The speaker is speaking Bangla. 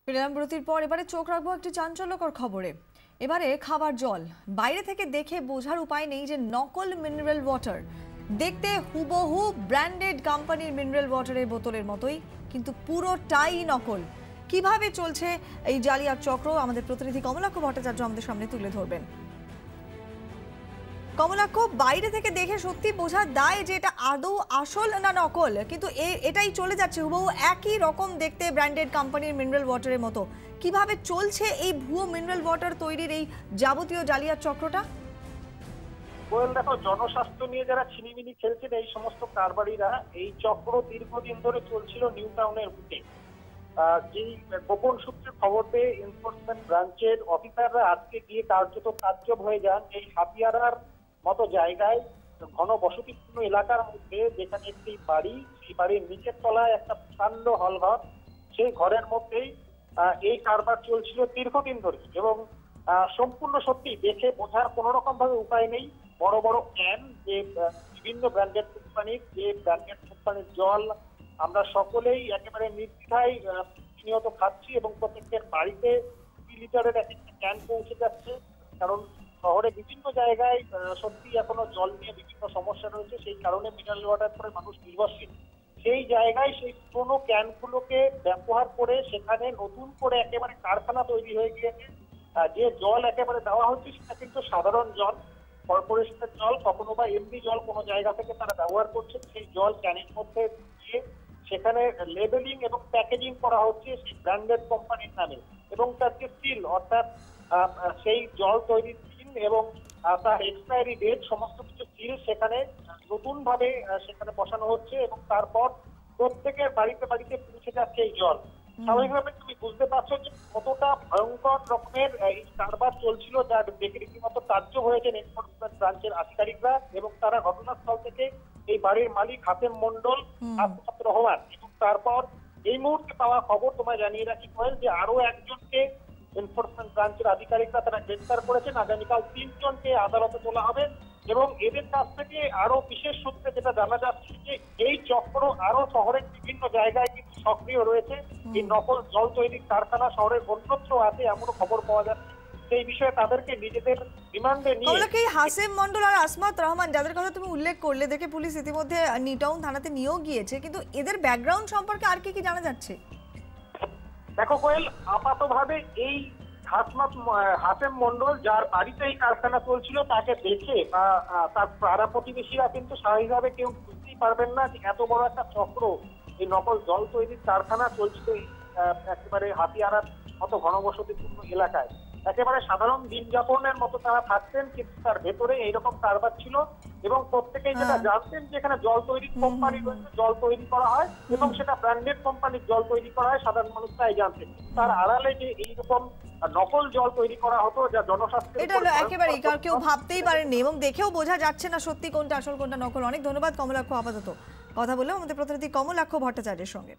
ফিরলাম বিরতির পর এবারে চোখ রাখবো একটি চাঞ্চল্যকর খবরে। এবারে খাবার জল বাইরে থেকে দেখে বোঝার উপায় নেই যে নকল মিনারেল ওয়াটার। দেখতে হুবহু ব্র্যান্ডেড কোম্পানির মিনারেল ওয়াটারের বোতলের মতোই, কিন্তু পুরোটাই নকল। কিভাবে চলছে এই জালিয়াত চক্র আমাদের প্রতিনিধি কমলাক্ষ ভট্টাচার্য আমাদের সামনে তুলে ধরবেন। কমলাক্ষ, বাইরে থেকে দেখে সত্যি বোঝা দায় যে এটা আদৌ আসল না নকল, কিন্তু এটাই চলে যাচ্ছে হুবহু একই রকম দেখতে ব্র্যান্ডেড কোম্পানির মিনারেল ওয়াটারের মতো। কিভাবে চলছে এই ভুয়ো মিনারেল ওয়াটার তৈরির এই যাবতীয় জালিয়াত চক্রটা? দেখো, জনস্বাস্থ্য নিয়ে যারা ছিনিমিনি খেলছেন এই সমস্ত কারবারিরা, এই চক্র দীর্ঘদিন ধরে চলছিল নিউ টাউনের বুকে। যেই গোপন সূত্রে খবর পেয়ে এনফোর্সমেন্ট ব্রাঞ্চের অফিসাররা আজকে গিয়ে কার্যত কার্যব হয়ে যান এই হাতিয়ারার মতো জায়গায়, ঘন বসতিপূর্ণ এলাকার মধ্যে, যেখানে একটি বাড়ি, সেই বাড়ির নিচের তলায় একটা প্রকাণ্ড হলঘর। সেই ঘরের মধ্যেই এই কারবার চলছিল দীর্ঘদিন ধরে, এবং সম্পূর্ণ সত্যি দেখে বোঝার কোন রকম ভাবে উপায় নেই। বড় বড় ক্যান, যে বিভিন্ন ব্র্যান্ডেড কোম্পানির জল আমরা সকলেই একেবারে নির্দ্বিধায় প্রতিনিয়ত খাচ্ছি, এবং প্রত্যেকের বাড়িতে 2 লিটারের একটা ক্যান পৌঁছে যাচ্ছে। কারণ শহরে বিভিন্ন জায়গায় সত্যি এখনো জল নিয়ে বিভিন্ন সমস্যা রয়েছে, সেই কারণে মিনারেল ওয়াটার করে মানুষ নির্ভরশীল। সেই জায়গায় সেই পুরোনো ক্যানগুলোকে ব্যবহার করে সেখানে নতুন করে একেবারে কারখানা তৈরি হয়ে গিয়েছে। যে জল একেবারে দেওয়া হচ্ছে সেটা কিন্তু সাধারণ জল, কর্পোরেশনের জল, কখনো বা এমনি জল কোনো জায়গা থেকে তারা ব্যবহার করছে। সেই জল ক্যানের মধ্যে দিয়ে সেখানে লেবেলিং এবং প্যাকেজিং করা হচ্ছে সেই ব্র্যান্ডেড কোম্পানির নামে, এবং তার যে সিল, অর্থাৎ সেই জল তৈরির সিল এবং তার এক্সপায়ারি ডেট, সমস্ত কিছু সিল সেখানে নতুন ভাবে সেখানে বসানো হচ্ছে, এবং তারপর প্রত্যেকের বাড়িতে বাড়িতে পৌঁছে যাচ্ছে এই জল। স্বাভাবিকভাবে তুমি বুঝতে পারছো যে কতটা ভয়ঙ্কর রকমের এই কারবার চলছিল, যার দেখে রীতিমতো তাজ্জব হয়েছেন এনফোর্সমেন্ট ব্রাঞ্চের আধিকারিকরা, এবং তারা ঘটনাস্থল থেকে এই বাড়ির মালিক হাতেম মন্ডল, আব্দুল রহমান, এবং তারপর এই মুহূর্তে পাওয়া খবর তোমায় জানিয়ে রাখি কোয়েল, যে আরো একজনকে এনফোর্সমেন্ট ব্রাঞ্চের আধিকারিকরা তারা গ্রেফতার করেছেন। আগামীকাল 3 জনকে আদালতে তোলা হবে, এবং এদের কাছ থেকে আরো বিশেষ সূত্রে যেটা জানা যাচ্ছে যে এই চক্র আরো শহরের বিভিন্ন জায়গায় কিন্তু সক্রিয় রয়েছে। এই নকল জল তৈরির কারখানা শহরের অন্যত্র আছে এমনও খবর পাওয়া যাচ্ছে। সেই বিষয়ে তাদেরকে নিজেদের রিমান্ডে নিয়ে হাসেম মন্ডল আর আসমাত রহমান, যাদের কথা তুমি উল্লেখ করলে, দেখে পুলিশ ইতিমধ্যে নিউ টাউন থানাতে নিয়েও গিয়েছে, কিন্তু এদের ব্যাকগ্রাউন্ড সম্পর্কে আর কি জানা যাচ্ছে? দেখো কোয়েল, আপাতভাবে এই হাসেম মন্ডল, যার বাড়িতে এই কারখানা চলছিল, তাকে দেখে তার পাড়া প্রতিবেশীরা কিন্তু স্বাভাবিকভাবে কেউ বুঝতেই পারবেন না যে এত বড় একটা চক্র, এই নকল জল তৈরির কারখানা চলছিল একেবারে হাতিয়ারার মতো ঘনবসতিপূর্ণ এলাকায়। একেবারে সাধারণ দিন যাপনের মতো তারা থাকতেন, কিন্তু তার ভেতরে এইরকম কারবার ছিল, এবং প্রত্যেকেই যেটা জানতেন যে এখানে জল তৈরির কোম্পানি রয়েছে, জল তৈরি করা হয়, এবং সেটা ব্র্যান্ডেড কোম্পানির জল তৈরি করা হয়, সাধারণ মানুষ তাই জানতেন। তার আড়ালে যে এইরকম নকল জল তৈরি করা হতো, যা জনস্বাস্থ্য, এটা একেবারেই কেউ ভাবতেই পারেননি, এবং দেখেও বোঝা যাচ্ছে না সত্যি কোনটা আসল কোনটা নকল। অনেক ধন্যবাদ কমলাক্ষ, আপাতত কথা বললাম আমাদের প্রতিনিধি কমলাক্ষ ভট্টাচার্যের সঙ্গে।